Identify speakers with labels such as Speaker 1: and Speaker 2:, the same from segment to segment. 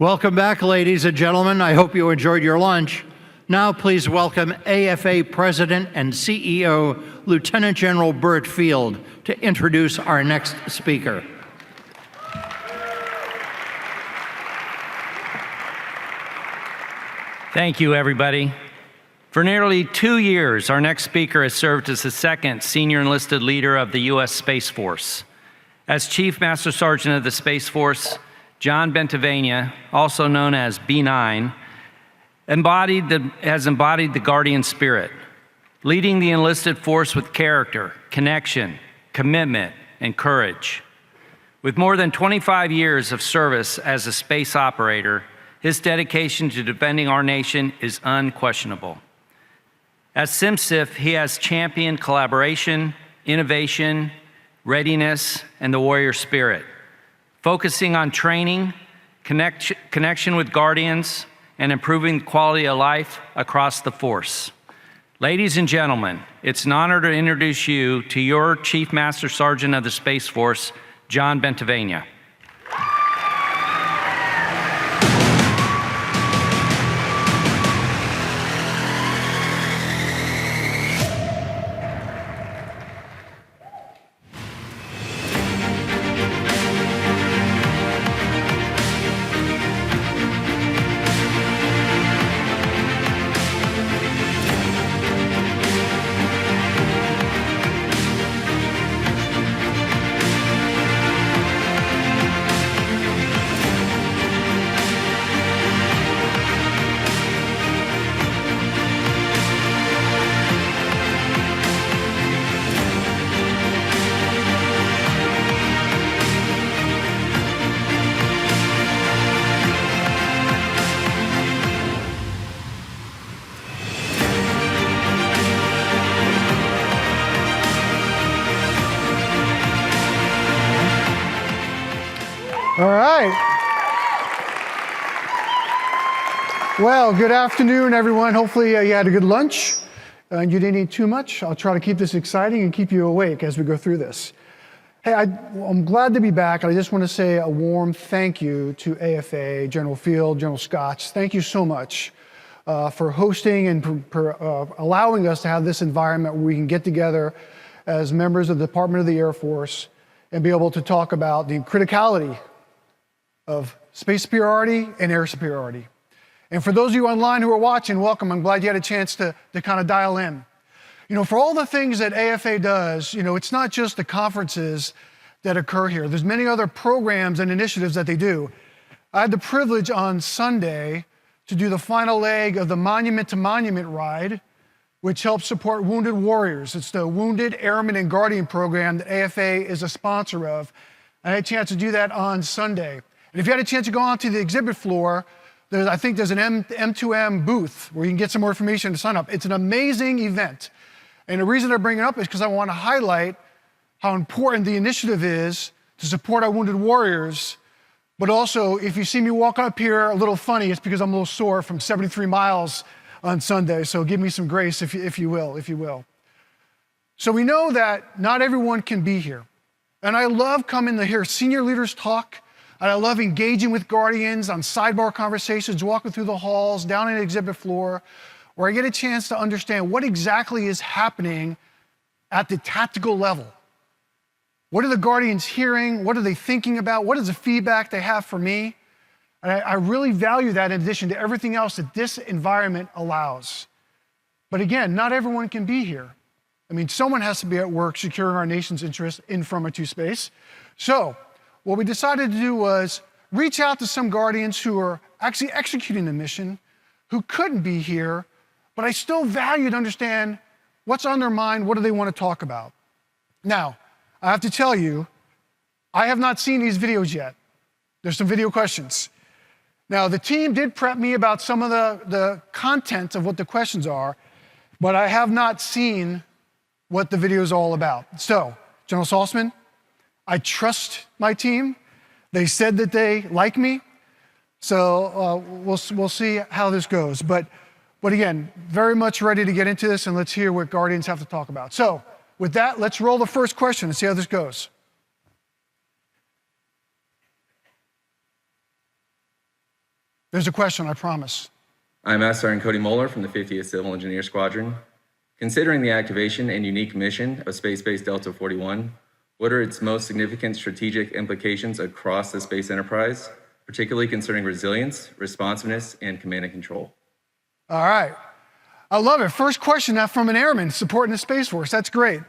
Speaker 1: Welcome back, ladies and gentlemen. I hope you enjoyed your lunch. Now please welcome AFA President and CEO, Lieutenant General Burt Field, to introduce our next speaker.
Speaker 2: Thank you, everybody. For nearly 2 years, our next speaker has served as the second senior enlisted leader of the U.S. Space Force. As Chief Master Sergeant of the Space Force, John Bentivegna, also known as B9, has embodied the Guardian spirit, leading the enlisted force with character, connection, commitment, and courage. With more than 25 years of service as a space operator, his dedication to defending our nation is unquestionable. As SimSIF, he has championed collaboration, innovation, readiness, and the warrior spirit, focusing on training, connection with Guardians, and improving the quality of life across the force. Ladies and gentlemen, it's an honor to introduce you to your Chief Master Sergeant of the Space Force, John Bentivegna.
Speaker 3: All right. Well, good afternoon, everyone. Hopefully you had a good lunch and you didn't eat too much. I'll try to keep this exciting and keep you awake as we go through this. Hey, I'm glad to be back. I just want to say a warm thank you to AFA, General Field, General Scotts. Thank you so much for hosting and allowing us to have this environment where we can get together as members of the Department of the Air Force and be able to talk about the criticality of space superiority and air superiority. And for those of you online who are watching, welcome. I'm glad you had a chance to kind of dial in. You know, for all the things that AFA does, you know, it's not just the conferences that occur here. There's many other programs and initiatives that they do. I had the privilege on Sunday to do the final leg of the Monument to Monument ride, which helps support wounded warriors. It's the Wounded Airmen and Guardian program that AFA is a sponsor of. I had a chance to do that on Sunday. And if you had a chance to go onto the exhibit floor, I think there's an M2M booth where you can get some more information to sign up. It's an amazing event. And the reason I bring it up is because I want to highlight how important the initiative is to support our wounded warriors. But also, if you see me walk up here a little funny, it's because I'm a little sore from 73 miles on Sunday. So give me some grace, if you will. So we know that not everyone can be here. And I love coming to hear senior leaders talk. And I love engaging with Guardians on sidebar conversations, walking through the halls, down in the exhibit floor, where I get a chance to understand what exactly is happening at the tactical level. What are the Guardians hearing? What are they thinking about? What is the feedback they have for me? And I really value that in addition to everything else that this environment allows. But again, not everyone can be here. I mean, someone has to be at work securing our nation's interests in from or to space. So what we decided to do was reach out to some Guardians who are actually executing the mission, who couldn't be here, but I still value to understand what's on their mind, what do they want to talk about. Now, I have to tell you, I have not seen these videos yet. There's some video questions. Now, the team did prep me about some of the content of what the questions are, but I have not seen what the video is all about. So, General Saltzman, I trust my team. They said that they like me. So we'll see how this goes. But again, very much ready to get into this, and let's hear what Guardians have to talk about. So with that, let's roll the first question and see how this goes. There's a question, I promise.
Speaker 4: I'm Master Sergeant Cody Moeller from the 50th Civil Engineer Squadron. Considering the activation and unique mission of Space Base Delta 41, what are its most significant strategic implications across the space enterprise, particularly concerning resilience, responsiveness, and command and control?
Speaker 3: All right. I love it. First question now from an airman supporting the Space Force. That's great.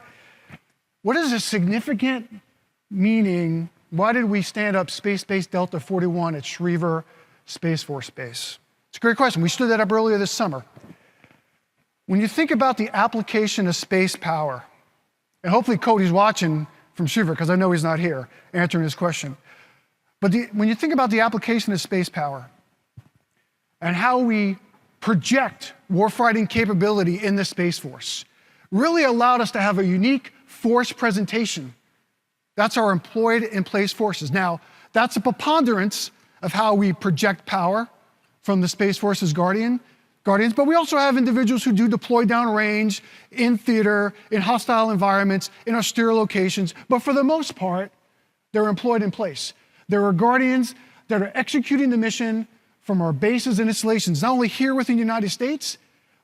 Speaker 3: What is a significant meaning? Why did we stand up Space Base Delta 41 at Schriever Space Force Base? It's a great question. We stood that up earlier this summer. When you think about the application of space power, and hopefully Cody's watching from Schriever, because I know he's not here answering this question. But when you think about the application of space power and how we project warfighting capability in the Space Force, really allowed us to have a unique force presentation. That's our employed in place forces. Now, that's a preponderance of how we project power from the Space Force's Guardians, but we also have individuals who do deploy downrange, in theater, in hostile environments, in austere locations, but for the most part, they're employed in place. There are Guardians that are executing the mission from our bases and installations, not only here within the United States,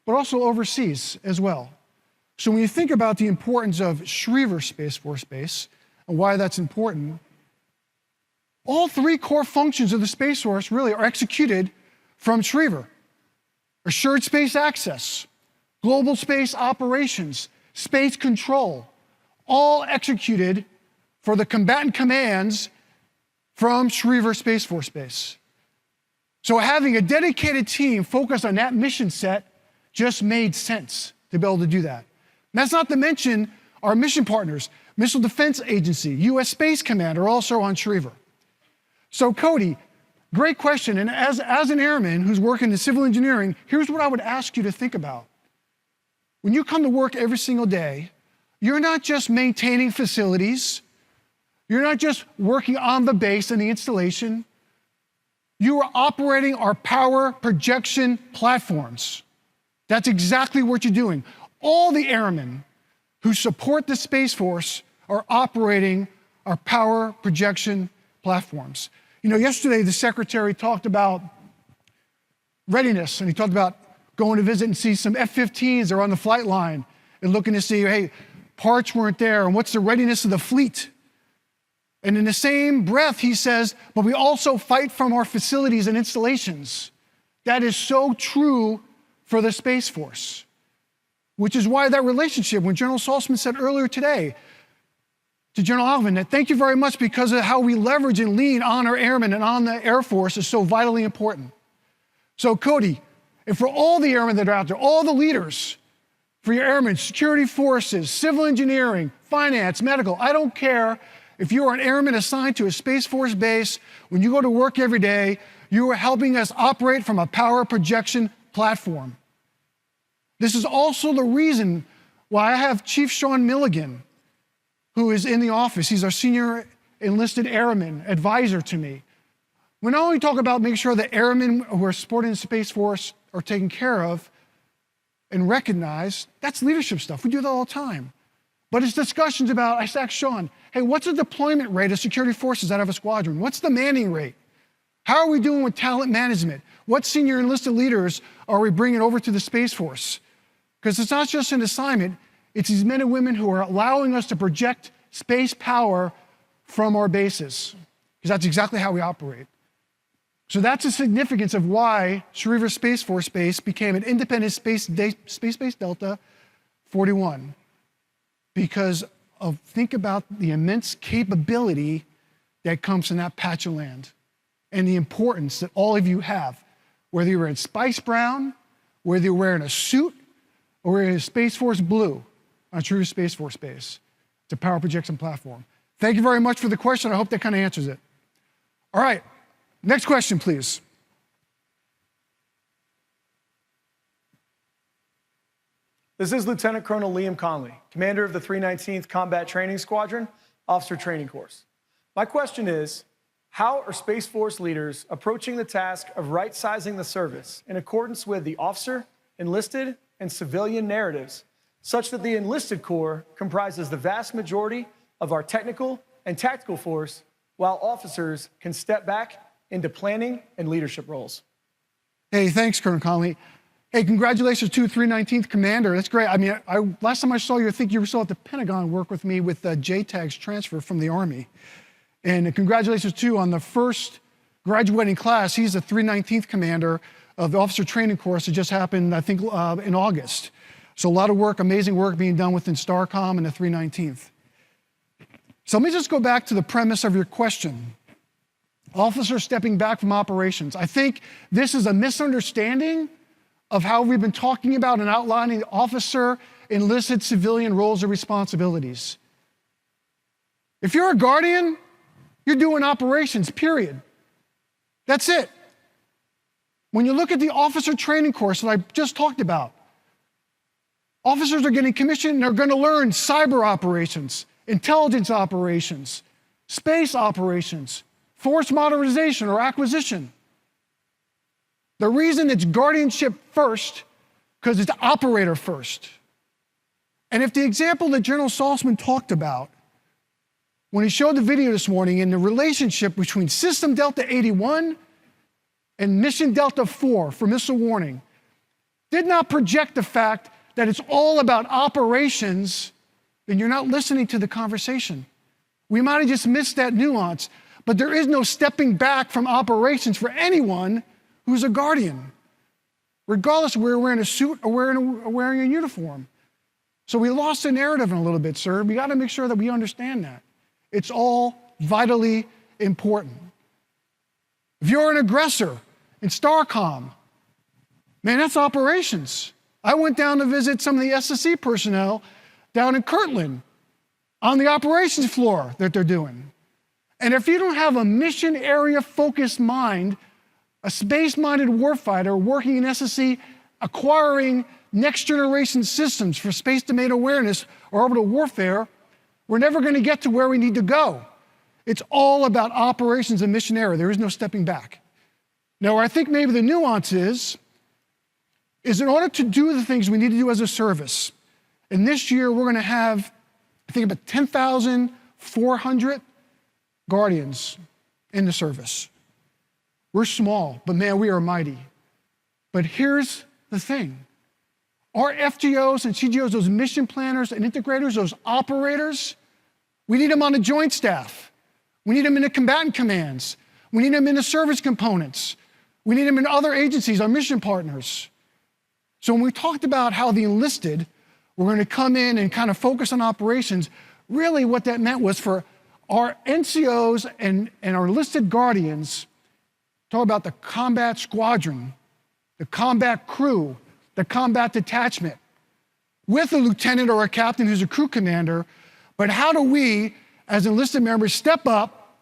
Speaker 3: but also overseas as well. So when you think about the importance of Schriever Space Force Base and why that's important, all three core functions of the Space Force really are executed from Schriever. Assured space access, global space operations, space control, all executed for the combatant commands from Schriever Space Force Base. So having a dedicated team focused on that mission set just made sense to be able to do that. And that's not to mention our mission partners, Missile Defense Agency, U.S. Space Command are also on Schriever. So Cody, great question, and as an airman who's working in civil engineering, here's what I would ask you to think about. When you come to work every single day, you're not just maintaining facilities, you're not just working on the base and the installation, you are operating our power projection platforms. That's exactly what you're doing. All the airmen who support the Space Force are operating our power projection platforms. You know, yesterday the Secretary talked about readiness, and he talked about going to visit and see some F-15s that are on the flight line and looking to see, hey, parts weren't there, and what's the readiness of the fleet? And in the same breath, he says, but we also fight from our facilities and installations. That is so true for the Space Force, which is why that relationship, when General Saltzman said earlier today to General Alvin that thank you very much because of how we leverage and lean on our airmen and on the Air Force is so vitally important. So Cody, and for all the airmen that are out there, all the leaders, for your airmen, security forces, civil engineering, finance, medical, I don't care if you are an airman assigned to a Space Force base, when you go to work every day, you are helping us operate from a power projection platform. This is also the reason why I have Chief Sean Milligan, who is in the office. He's our senior enlisted airman advisor to me. We not only talk about making sure that airmen who are supporting the Space Force are taken care of and recognized, that's leadership stuff. We do that all the time. But it's discussions about, I asked Sean, hey, what's the deployment rate of security forces out of a squadron? What's the manning rate? How are we doing with talent management? What senior enlisted leaders are we bringing over to the Space Force? Because it's not just an assignment, it's these men and women who are allowing us to project space power from our bases, because that's exactly how we operate. So that's the significance of why Schriever Space Force Base became an independent Space Base Delta 41. Because think about the immense capability that comes from that patch of land and the importance that all of you have, whether you're in Spice Brown, whether you're wearing a suit, or we're in a Space Force blue on Schriever Space Force Base. It's a power projection platform. Thank you very much for the question. I hope that kind of answers it. All right, next question, please.
Speaker 5: This is Lieutenant Colonel Liam Conley, commander of the 319th Combat Training Squadron, Officer Training Course. My question is, how are Space Force leaders approaching the task of right-sizing the service in accordance with the officer, enlisted, and civilian narratives, such that the enlisted corps comprises the vast majority of our technical and tactical force, while officers can step back into planning and leadership roles?
Speaker 3: Hey, thanks, Colonel Conley. Hey, congratulations to 319th Commander. That's great. I mean, last time I saw you, I think you were still at the Pentagon work with me with JTAG's transfer from the Army. And congratulations, too, on the first graduating class. He's the 319th Commander of the Officer Training Course that just happened, I think, in August. So a lot of work, amazing work being done within STARCOM and the 319th. So let me just go back to the premise of your question. Officers stepping back from operations. I think this is a misunderstanding of how we've been talking about and outlining the officer enlisted civilian roles and responsibilities. If you're a guardian, you're doing operations, period. That's it. When you look at the officer training course that I just talked about, officers are getting commissioned and they're going to learn cyber operations, intelligence operations, space operations, force modernization or acquisition. The reason it's guardianship first, because it's operator first. And if the example that General Saltzman talked about, when he showed the video this morning in the relationship between System Delta 81 and Mission Delta 4 for missile warning, did not project the fact that it's all about operations, then you're not listening to the conversation. We might have just missed that nuance, but there is no stepping back from operations for anyone who's a guardian, regardless of whether we're wearing a suit or wearing a uniform. So we lost the narrative in a little bit, sir. We got to make sure that we understand that. It's all vitally important. If you're an aggressor in STARCOM, man, that's operations. I went down to visit some of the SSE personnel down in Kirtland on the operations floor that they're doing. And if you don't have a mission area focused mind, a space-minded warfighter working in SSE, acquiring next-generation systems for space domain awareness or orbital warfare, we're never going to get to where we need to go. It's all about operations and mission area. There is no stepping back. Now, where I think maybe the nuance is in order to do the things we need to do as a service, and this year we're going to have, I think, about 10,400 guardians in the service. We're small, but man, we are mighty. But here's the thing. Our FGOs and CGOs, those mission planners and integrators, those operators, we need them on the joint staff. We need them in the combatant commands. We need them in the service components. We need them in other agencies, our mission partners. So when we talked about how the enlisted were going to come in and kind of focus on operations, really what that meant was for our NCOs and our enlisted guardians, talk about the combat squadron, the combat crew, the combat detachment, with a lieutenant or a captain who's a crew commander, but how do we, as enlisted members, step up,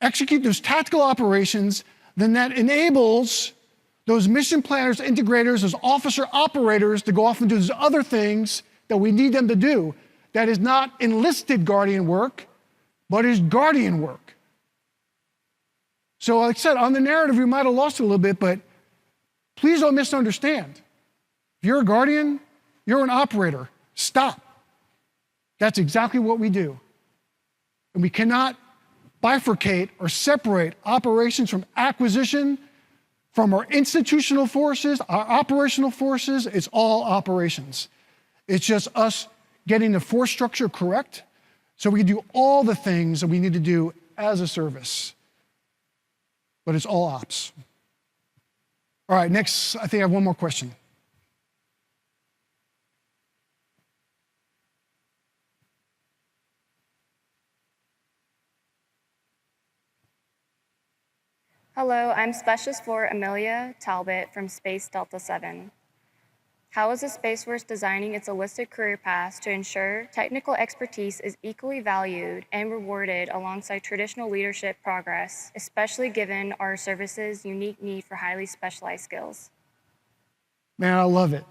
Speaker 3: execute those tactical operations, then that enables those mission planners, integrators, those officer operators to go off and do those other things that we need them to do. That is not enlisted guardian work, but is guardian work. So like I said, on the narrative, we might have lost it a little bit, but please don't misunderstand. If you're a guardian, you're an operator. Stop. That's exactly what we do. And we cannot bifurcate or separate operations from acquisition, from our institutional forces, our operational forces. It's all operations. It's just us getting the force structure correct so we can do all the things that we need to do as a service. But it's all ops. All right, next, I think I have one more question.
Speaker 6: Hello, I'm Specialist 4 Amelia Talbot from Space Delta 7. How is the Space Force designing its enlisted career paths to ensure technical expertise is equally valued and rewarded alongside traditional leadership progress, especially given our service's unique need for highly specialized skills?
Speaker 3: Man, I love it.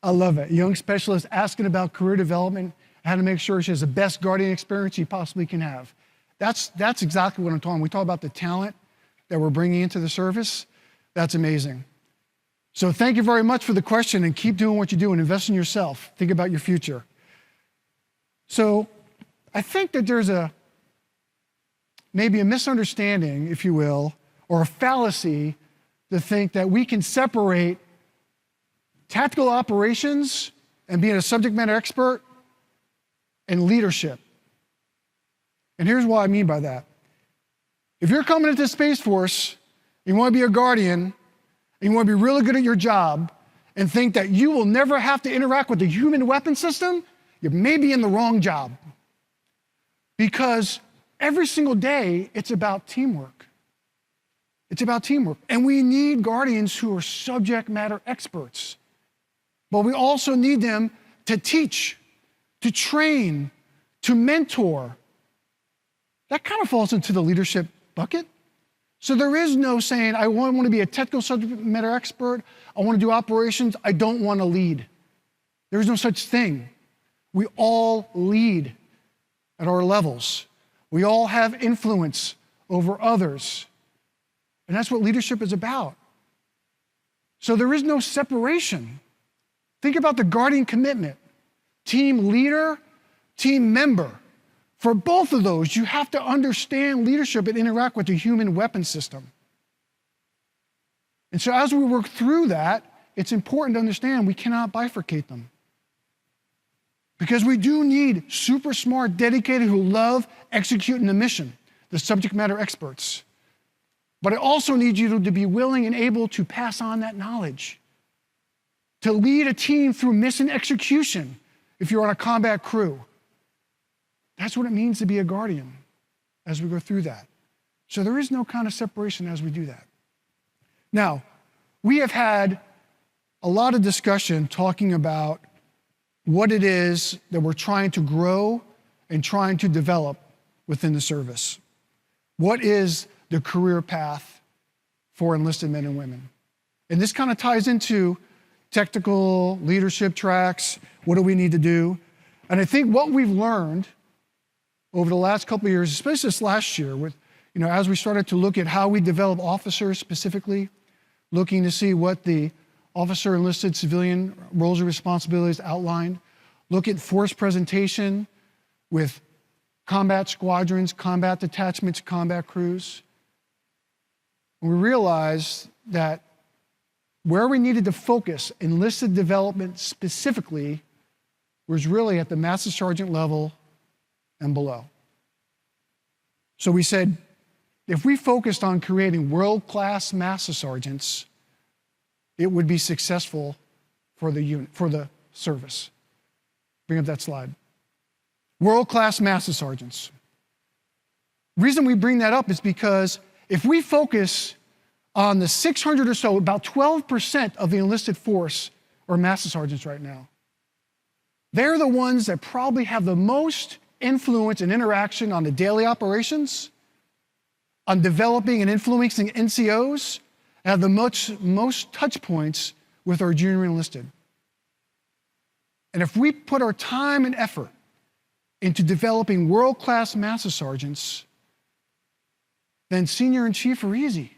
Speaker 3: I love it. Young specialist asking about career development, how to make sure she has the best guardian experience she possibly can have. That's exactly what I'm talking about. We talk about the talent that we're bringing into the service. That's amazing. So thank you very much for the question, and keep doing what you do and invest in yourself. Think about your future. So I think that there's maybe a misunderstanding, if you will, or a fallacy to think that we can separate tactical operations and being a subject matter expert and leadership. And here's what I mean by that. If you're coming into Space Force, you want to be a guardian, and you want to be really good at your job, and think that you will never have to interact with the human weapon system, you may be in the wrong job. Because every single day, it's about teamwork. It's about teamwork. And we need guardians who are subject matter experts. But we also need them to teach, to train, to mentor. That kind of falls into the leadership bucket. So there is no saying, I want to be a technical subject matter expert, I want to do operations, I don't want to lead. There is no such thing. We all lead at our levels. We all have influence over others. And that's what leadership is about. So there is no separation. Think about the guardian commitment. Team leader, team member. For both of those, you have to understand leadership and interact with the human weapon system. And so as we work through that, it's important to understand we cannot bifurcate them. Because we do need super smart, dedicated, who love executing the mission, the subject matter experts. But I also need you to be willing and able to pass on that knowledge, to lead a team through mission execution if you're on a combat crew. That's what it means to be a guardian as we go through that. So there is no kind of separation as we do that. Now, we have had a lot of discussion talking about what it is that we're trying to grow and trying to develop within the service. What is the career path for enlisted men and women? And this kind of ties into technical leadership tracks. What do we need to do? And I think what we've learned over the last couple of years, especially this last year, with, as we started to look at how we develop officers specifically, looking to see what the officer enlisted civilian roles and responsibilities outlined, look at force presentation with combat squadrons, combat detachments, combat crews. And we realized that where we needed to focus enlisted development specifically was really at the master sergeant level and below. So we said, if we focused on creating world-class master sergeants, it would be successful for the unit, for the service. Bring up that slide. World-class master sergeants. The reason we bring that up is because if we focus on the 600 or so, about 12% of the enlisted force are master sergeants right now. They're the ones that probably have the most influence and interaction on the daily operations, on developing and influencing NCOs, and have the most touch points with our junior enlisted. And if we put our time and effort into developing world-class master sergeants, then senior and chief are easy.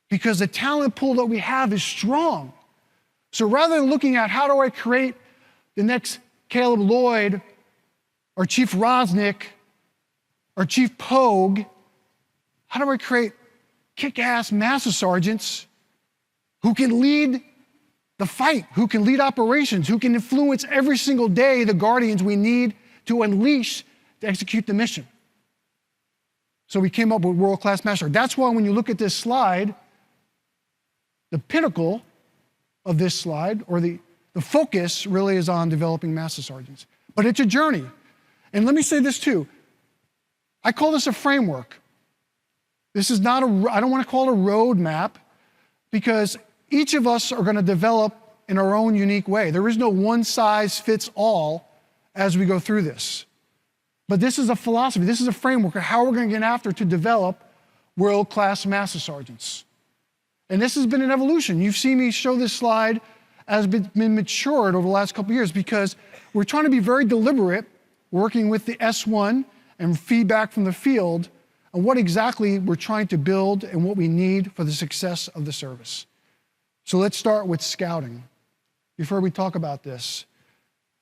Speaker 3: Because the talent pool that we have is strong. So rather than looking at how do I create the next Caleb Lloyd, or Chief Rosnick, or Chief Pogue, how do I create kick-ass master sergeants who can lead the fight, who can lead operations, who can influence every single day the guardians we need to unleash to execute the mission? So we came up with world-class master. That's why when you look at this slide, the pinnacle of this slide, or the focus really is on developing master sergeants. But it's a journey. And let me say this too. I call this a framework. This is not I don't want to call it a roadmap, because each of us are going to develop in our own unique way. There is no one size fits all as we go through this. But this is a philosophy, this is a framework of how we're going to get after to develop world-class master sergeants. And this has been an evolution. You've seen me show this slide as it's been matured over the last couple of years, because we're trying to be very deliberate, working with the S1 and feedback from the field on what exactly we're trying to build and what we need for the success of the service. So let's start with scouting. You've heard me talk about this.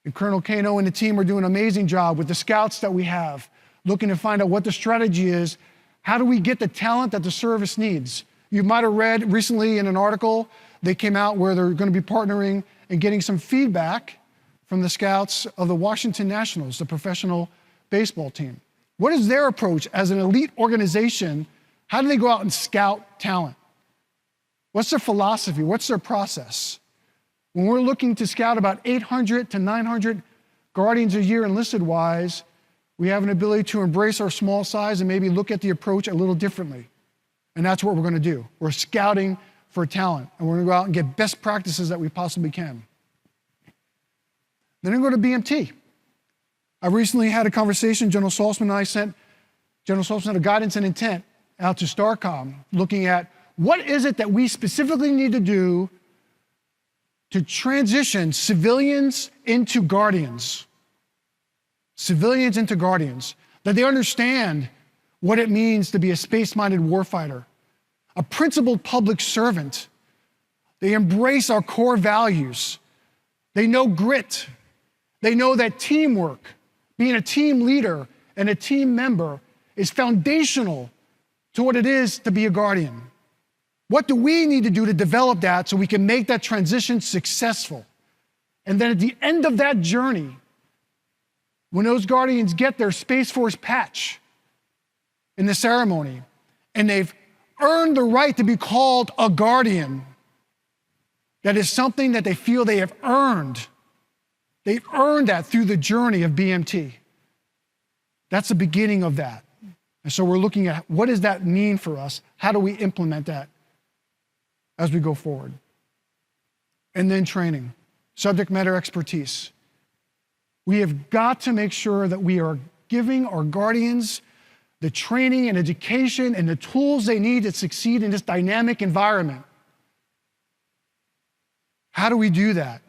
Speaker 3: And Colonel Kano and the team are doing an amazing job with the scouts that we have, looking to find out what the strategy is. How do we get the talent that the service needs? You might have read recently in an article, they came out where they're going to be partnering and getting some feedback from the scouts of the Washington Nationals, the professional baseball team. What is their approach as an elite organization? How do they go out and scout talent? What's their philosophy? What's their process? When we're looking to scout about 800 to 900 Guardians a year enlisted-wise, we have an ability to embrace our small size and maybe look at the approach a little differently. And that's what we're going to do. We're scouting for talent, and we're going to go out and get best practices that we possibly can. Then I go to BMT. I recently had a conversation, General Saltzman and I sent General Saltzman a guidance and intent out to STARCOM, looking at what is it that we specifically need to do to transition civilians into Guardians. Civilians into Guardians. That they understand what it means to be a space-minded warfighter, a principled public servant. They embrace our core values. They know grit. They know that teamwork, being a team leader and a team member, is foundational to what it is to be a Guardian. What do we need to do to develop that so we can make that transition successful? And then at the end of that journey, when those Guardians get their Space Force patch in the ceremony, and they've earned the right to be called a Guardian, that is something that they feel they have earned. They've earned that through the journey of BMT. That's the beginning of that. And so we're looking at what does that mean for us? How do we implement that as we go forward? And then training, subject matter expertise. We have got to make sure that we are giving our Guardians the training and education and the tools they need to succeed in this dynamic environment. How do we do that?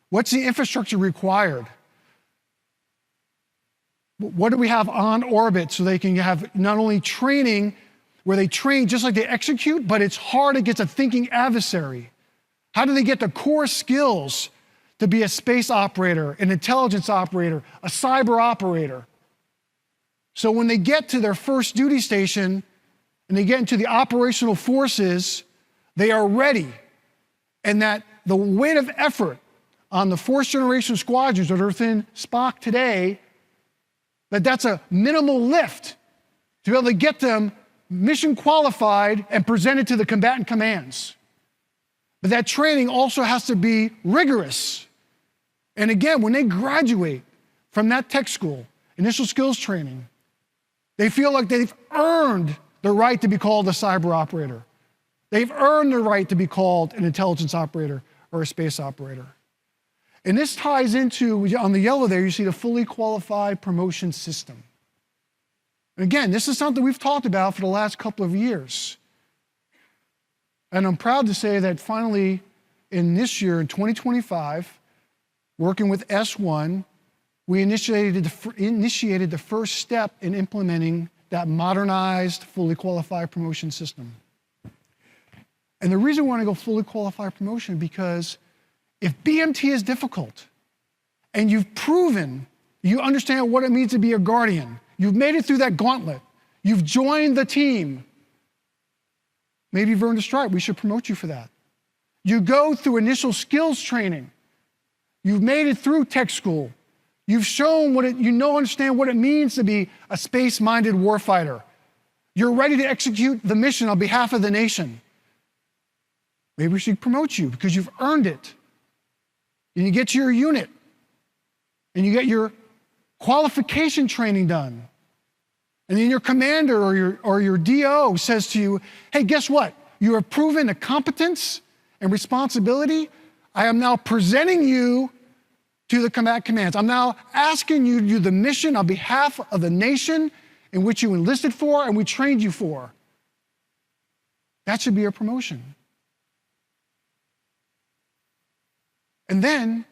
Speaker 3: What's the infrastructure required? What do we have on orbit so they can have not only training where they train just like they execute, but it's hard against a thinking adversary? How do they get the core skills to be a space operator, an intelligence operator, a cyber operator? So when they get to their first duty station and they get into the operational forces, they are ready. And that the weight of effort on the fourth generation squadrons that are within Spock today, that's a minimal lift to be able to get them mission qualified and presented to the combatant commands. But that training also has to be rigorous. And again, when they graduate from that tech school, initial skills training, they feel like they've earned the right to be called a cyber operator. They've earned the right to be called an intelligence operator or a space operator. And this ties into, on the yellow there, you see the fully qualified promotion system. And again, this is something we've talked about for the last couple of years. And I'm proud to say that finally, in this year, in 2025, working with S1, we initiated the first step in implementing that modernized, fully qualified promotion system. And the reason we want to go fully qualified promotion is because if BMT is difficult, and you've proven you understand what it means to be a Guardian, you've made it through that gauntlet, you've joined the team, maybe you've earned a stripe, we should promote you for that. You go through initial skills training, you've made it through tech school, you've shown understand what it means to be a space-minded warfighter. You're ready to execute the mission on behalf of the nation. Maybe we should promote you because you've earned it. And you get to your unit, and you get your qualification training done. And then your commander or your DO says to you, hey, guess what? You have proven the competence and responsibility. I am now presenting you to the combat commands. I'm now asking you to do the mission on behalf of the nation in which you enlisted for and we trained you for. That should be a promotion. And then,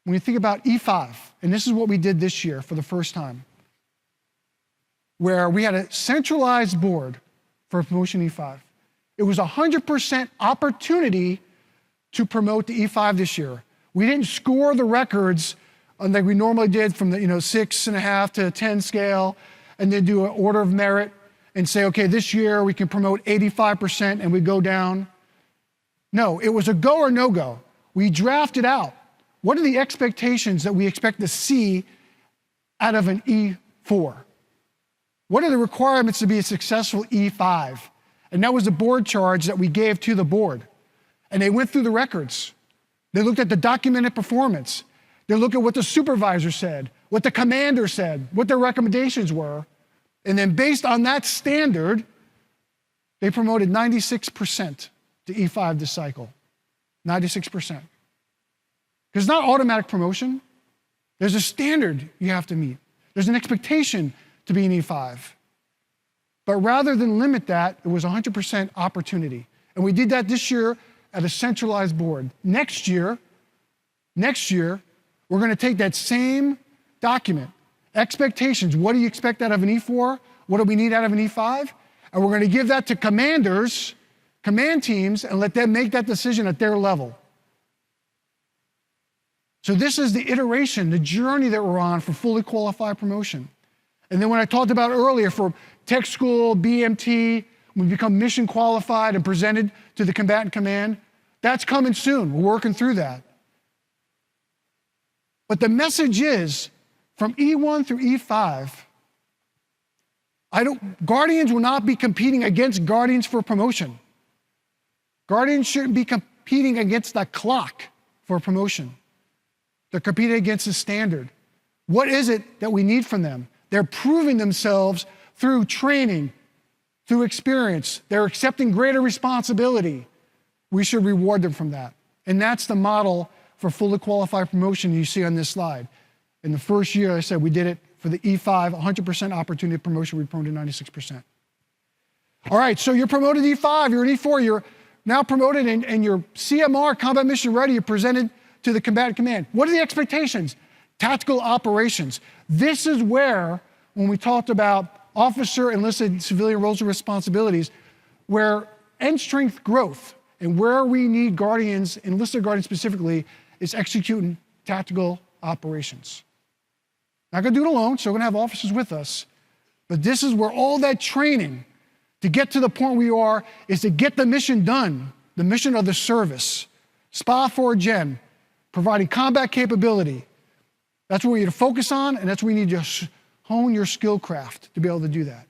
Speaker 3: when you think about E5, and this is what we did this year for the first time, where we had a centralized board for promotion E5. It was 100% opportunity to promote the E5 this year. We didn't score the records like we normally did from the 6.5 to 10 scale, and then do an order of merit and say, okay, this year we can promote 85% and we go down. No, it was a go or no go. We drafted out what are the expectations that we expect to see out of an E4? What are the requirements to be a successful E5? And that was the board charge that we gave to the board. And they went through the records. They looked at the documented performance. They looked at what the supervisor said, what the commander said, what their recommendations were. And then based on that standard, they promoted 96% to E5 this cycle. 96%. Because it's not automatic promotion. There's a standard you have to meet. There's an expectation to be an E5. But rather than limit that, it was 100% opportunity. And we did that this year at a centralized board. Next year, we're going to take that same document, expectations, what do you expect out of an E4? What do we need out of an E5? And we're going to give that to commanders, command teams, and let them make that decision at their level. So this is the iteration, the journey that we're on for fully qualified promotion. And then when I talked about earlier for tech school, BMT, we become mission qualified and presented to the combatant command, that's coming soon. We're working through that. But the message is, from E1 through E5, Guardians will not be competing against Guardians for promotion. Guardians shouldn't be competing against the clock for promotion. They're competing against the standard. What is it that we need from them? They're proving themselves through training, through experience. They're accepting greater responsibility. We should reward them from that. And that's the model for fully qualified promotion you see on this slide. In the first year, I said we did it for the E5, 100% opportunity promotion, we promoted 96%. All right, so you're promoted E5, you're an E4, you're now promoted and you're CMR, combat mission ready, you're presented to the combatant command. What are the expectations? Tactical operations. This is where, when we talked about officer, enlisted, civilian roles and responsibilities, where end strength growth and where we need Guardians, enlisted Guardians specifically, is executing tactical operations. Not gonna do it alone, so we're gonna have officers with us, but this is where all that training to get to the point we are is to get the mission done, the mission of the service. SPA 4 Gen, providing combat capability. That's what we need to focus on, and that's where you need to hone your skill craft to be able to do that.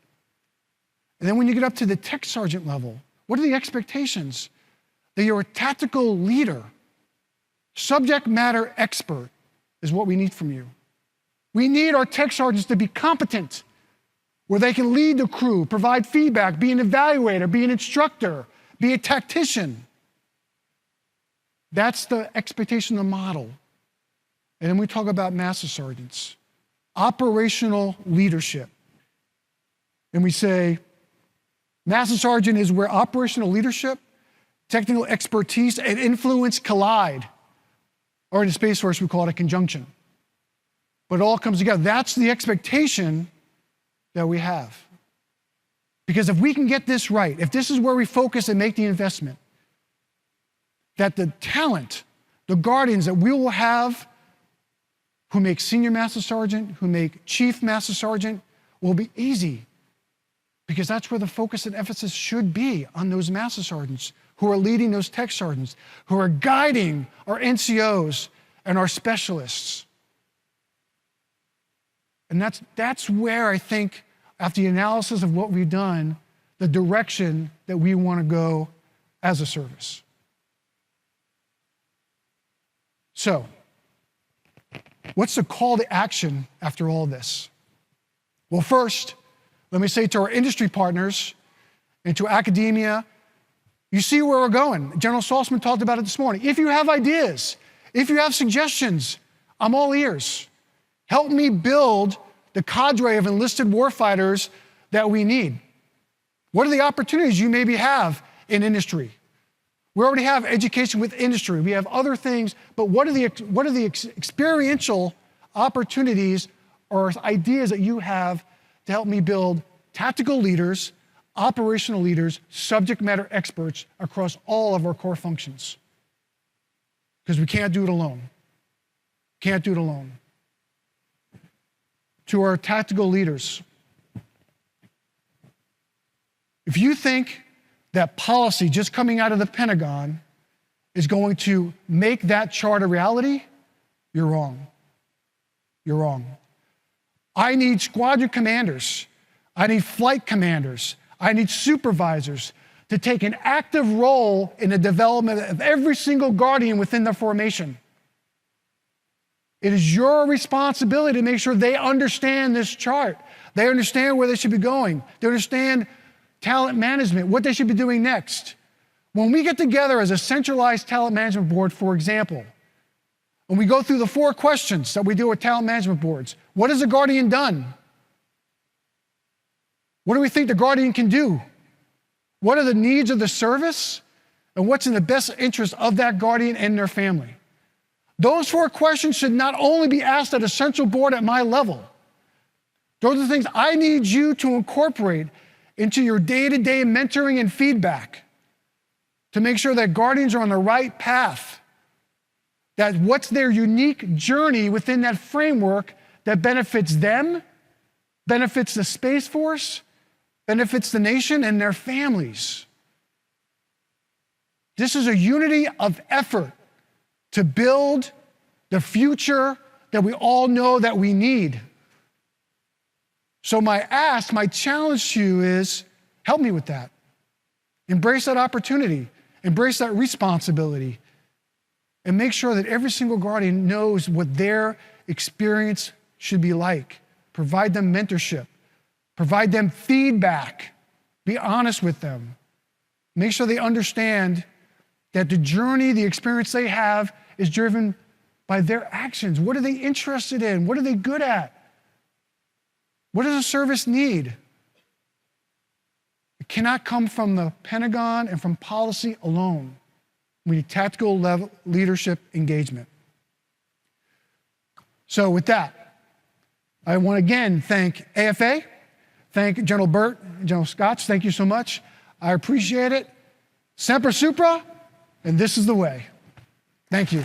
Speaker 3: And then when you get up to the tech sergeant level, what are the expectations? That you're a tactical leader, subject matter expert is what we need from you. We need our tech sergeants to be competent, where they can lead the crew, provide feedback, be an evaluator, be an instructor, be a tactician. That's the expectation, the model. And then we talk about master sergeants, operational leadership. And we say, master sergeant is where operational leadership, technical expertise, and influence collide. Or in the Space Force, we call it a conjunction. But it all comes together. That's the expectation that we have. Because if we can get this right, if this is where we focus and make the investment, that the talent, the Guardians that we will have who make senior master sergeant, who make chief master sergeant, will be easy. Because that's where the focus and emphasis should be, on those master sergeants who are leading those tech sergeants, who are guiding our NCOs and our specialists. And that's where I think, after the analysis of what we've done, the direction that we want to go as a service. So, what's the call to action after all this? Well, first, let me say to our industry partners and to academia, you see where we're going. General Saltzman talked about it this morning. If you have ideas, if you have suggestions, I'm all ears. Help me build the cadre of enlisted warfighters that we need. What are the opportunities you maybe have in industry? We already have education with industry. We have other things, but what are the experiential opportunities or ideas that you have to help me build tactical leaders, operational leaders, subject matter experts across all of our core functions? Because we can't do it alone. Can't do it alone. To our tactical leaders, If you think that policy just coming out of the Pentagon is going to make that chart a reality, you're wrong. You're wrong. I need squadron commanders. I need flight commanders. I need supervisors to take an active role in the development of every single Guardian within the formation. It is your responsibility to make sure they understand this chart. They understand where they should be going. They understand talent management, what they should be doing next. When we get together as a centralized talent management board, for example, and we go through the 4 questions that we do with talent management boards, what has the Guardian done? What do we think the Guardian can do? What are the needs of the service? And what's in the best interest of that Guardian and their family? Those 4 questions should not only be asked at a central board at my level. Those are the things I need you to incorporate into your day-to-day mentoring and feedback to make sure that Guardians are on the right path, that what's their unique journey within that framework that benefits them, benefits the Space Force, benefits the nation and their families. This is a unity of effort to build the future that we all know that we need. So my ask, my challenge to you is, help me with that. Embrace that opportunity, embrace that responsibility, and make sure that every single Guardian knows what their experience should be like. Provide them mentorship, provide them feedback, be honest with them. Make sure they understand that the journey, the experience they have is driven by their actions. What are they interested in? What are they good at? What does a service need? It cannot come from the Pentagon and from policy alone. We need tactical level leadership engagement. So with that, I want to again thank AFA, thank General Burt, General Scotts, thank you so much. I appreciate it. Semper Supra, and this is the way. Thank you.